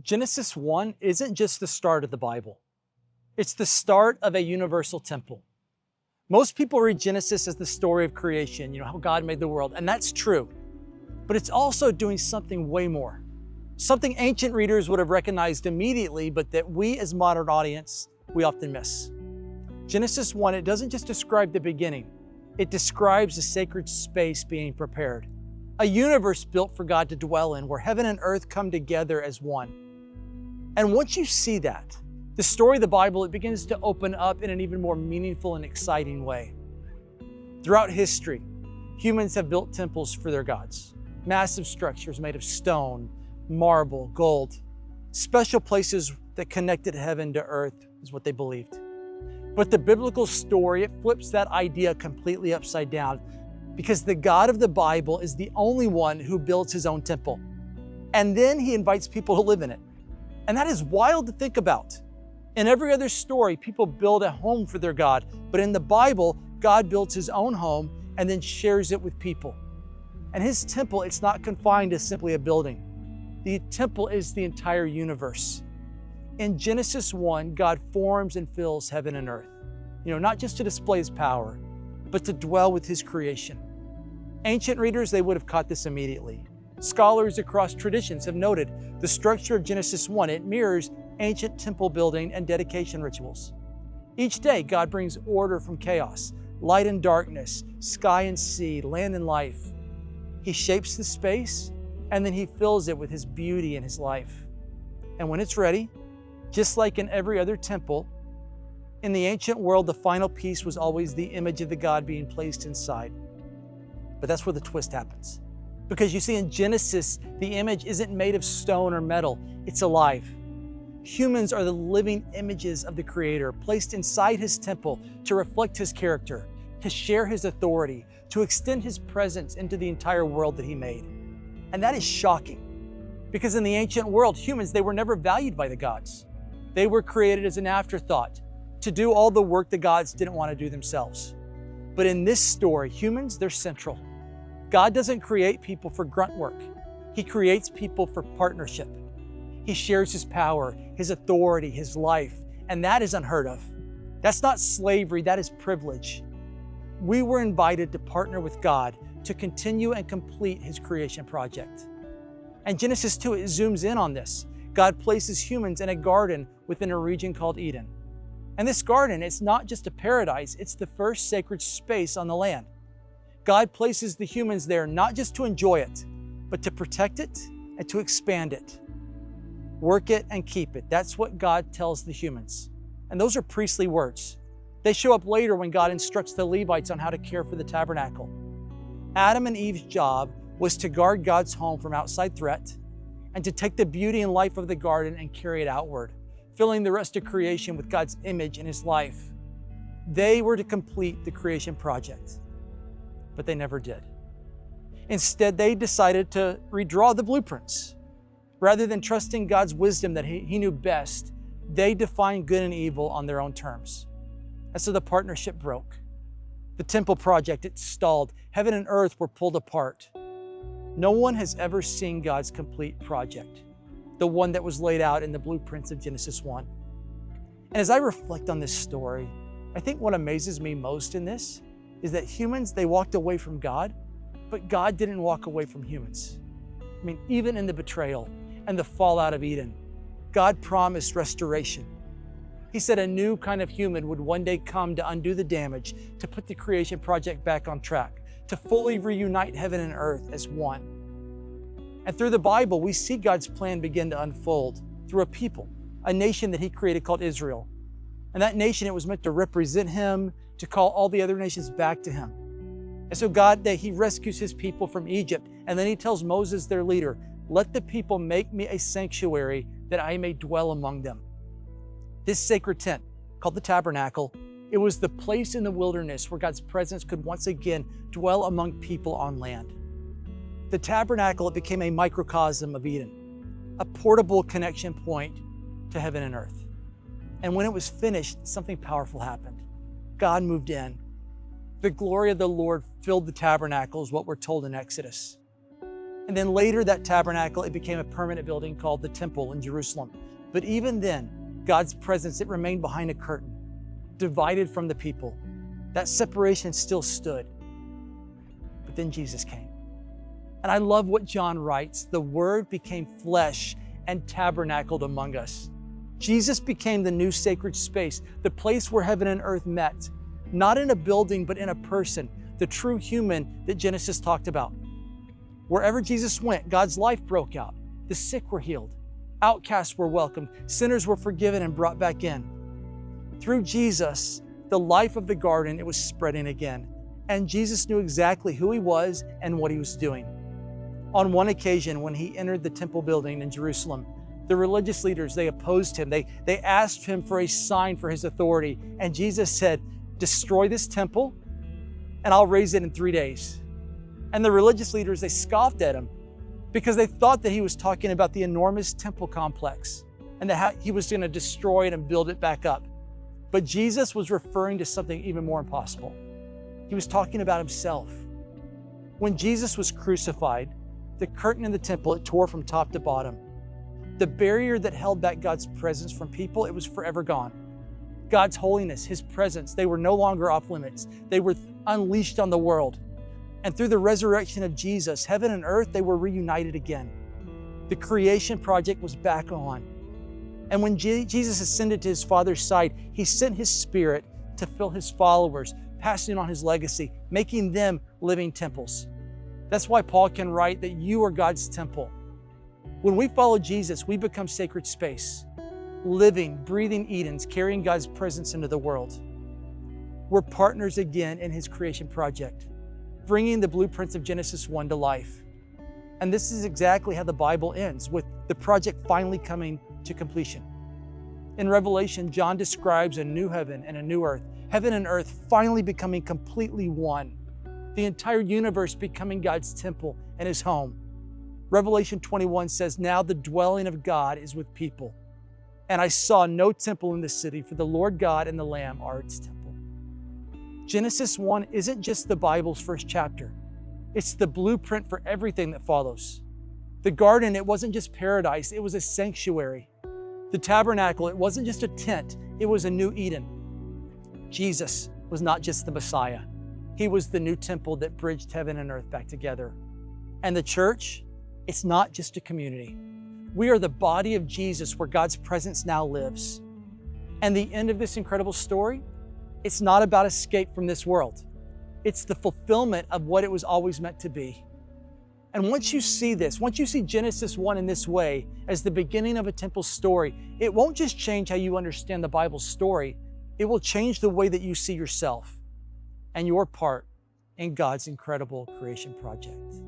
Genesis 1 isn't just the start of the Bible. It's the start of a universal temple. Most people read Genesis as the story of creation, how God made the world, and that's true. But it's also doing something way more. Something ancient readers would have recognized immediately, but that we as modern audience, we often miss. Genesis 1, it doesn't just describe the beginning. It describes a sacred space being prepared. A universe built for God to dwell in, where heaven and earth come together as one. And once you see that, the story of the Bible, it begins to open up in an even more meaningful and exciting way. Throughout history, humans have built temples for their gods. Massive structures made of stone, marble, gold. Special places that connected heaven to earth is what they believed. But the biblical story, it flips that idea completely upside down, because the God of the Bible is the only one who builds his own temple. And then he invites people to live in it. And that is wild to think about. In every other story, people build a home for their God. But in the Bible, God builds his own home and then shares it with people. And his temple, it's not confined to simply a building. The temple is the entire universe. In Genesis 1, God forms and fills heaven and earth. Not just to display his power, but to dwell with his creation. Ancient readers, they would have caught this immediately. Scholars across traditions have noted the structure of Genesis 1. It mirrors ancient temple building and dedication rituals. Each day, God brings order from chaos, light and darkness, sky and sea, land and life. He shapes the space, and then he fills it with his beauty and his life. And when it's ready, just like in every other temple, in the ancient world, the final piece was always the image of the God being placed inside. But that's where the twist happens. Because you see, in Genesis, the image isn't made of stone or metal, it's alive. Humans are the living images of the Creator, placed inside his temple to reflect his character, to share his authority, to extend his presence into the entire world that he made. And that is shocking, because in the ancient world, humans, they were never valued by the gods. They were created as an afterthought, to do all the work the gods didn't want to do themselves. But in this story, humans, they're central. God doesn't create people for grunt work. He creates people for partnership. He shares his power, his authority, his life, and that is unheard of. That's not slavery, that is privilege. We were invited to partner with God to continue and complete his creation project. And Genesis 2, it zooms in on this. God places humans in a garden within a region called Eden. And this garden, it's not just a paradise, it's the first sacred space on the land. God places the humans there not just to enjoy it, but to protect it and to expand it. Work it and keep it. That's what God tells the humans. And those are priestly words. They show up later when God instructs the Levites on how to care for the tabernacle. Adam and Eve's job was to guard God's home from outside threat and to take the beauty and life of the garden and carry it outward, filling the rest of creation with God's image in his life. They were to complete the creation project, but they never did. Instead, they decided to redraw the blueprints. Rather than trusting God's wisdom that he knew best, they defined good and evil on their own terms. And so the partnership broke. The temple project, it stalled. Heaven and earth were pulled apart. No one has ever seen God's complete project, the one that was laid out in the blueprints of Genesis 1. And as I reflect on this story, I think what amazes me most in this is that humans, they walked away from God, but God didn't walk away from humans. Even in the betrayal and the fallout of Eden, God promised restoration. He said a new kind of human would one day come to undo the damage, to put the creation project back on track, to fully reunite heaven and earth as one. And through the Bible, we see God's plan begin to unfold through a people, a nation that he created called Israel. And that nation, it was meant to represent him, to call all the other nations back to him. And so God, that he rescues his people from Egypt, and then he tells Moses, their leader, let the people make me a sanctuary that I may dwell among them. This sacred tent, called the tabernacle, it was the place in the wilderness where God's presence could once again dwell among people on land. The tabernacle, it became a microcosm of Eden, a portable connection point to heaven and earth. And when it was finished, something powerful happened. God moved in. The glory of the Lord filled the tabernacle, is what we're told in Exodus. And then later that tabernacle, it became a permanent building called the temple in Jerusalem. But even then, God's presence, it remained behind a curtain, divided from the people. That separation still stood. But then Jesus came. And I love what John writes. The Word became flesh and tabernacled among us. Jesus became the new sacred space, the place where heaven and earth met, not in a building, but in a person, the true human that Genesis talked about. Wherever Jesus went, God's life broke out. The sick were healed. Outcasts were welcomed. Sinners were forgiven and brought back in. Through Jesus, the life of the garden, it was spreading again. And Jesus knew exactly who he was and what he was doing. On one occasion, when he entered the temple building in Jerusalem, the religious leaders, they opposed him. They asked him for a sign for his authority. And Jesus said, "Destroy this temple, and I'll raise it in 3 days." And the religious leaders, they scoffed at him because they thought that he was talking about the enormous temple complex and that he was going to destroy it and build it back up. But Jesus was referring to something even more impossible. He was talking about himself. When Jesus was crucified, the curtain in the temple, it tore from top to bottom. The barrier that held back God's presence from people, it was forever gone. God's holiness, his presence, they were no longer off limits. They were unleashed on the world. And through the resurrection of Jesus, heaven and earth, they were reunited again. The creation project was back on. And when Jesus ascended to his Father's side, he sent his Spirit to fill his followers, passing on his legacy, making them living temples. That's why Paul can write that you are God's temple. When we follow Jesus, we become sacred space, living, breathing Edens, carrying God's presence into the world. We're partners again in his creation project, bringing the blueprints of Genesis 1 to life. And this is exactly how the Bible ends, with the project finally coming to completion. In Revelation, John describes a new heaven and a new earth, heaven and earth finally becoming completely one, the entire universe becoming God's temple and his home. Revelation 21 says, "Now the dwelling of God is with people. And I saw no temple in the city, for the Lord God and the Lamb are its temple." Genesis 1 isn't just the Bible's first chapter. It's the blueprint for everything that follows. The garden, it wasn't just paradise, it was a sanctuary. The tabernacle, it wasn't just a tent, it was a new Eden. Jesus was not just the Messiah. He was the new temple that bridged heaven and earth back together. And the church, it's not just a community. We are the body of Jesus where God's presence now lives. And the end of this incredible story, it's not about escape from this world. It's the fulfillment of what it was always meant to be. And once you see this, once you see Genesis 1 in this way, as the beginning of a temple story, it won't just change how you understand the Bible's story, it will change the way that you see yourself and your part in God's incredible creation project.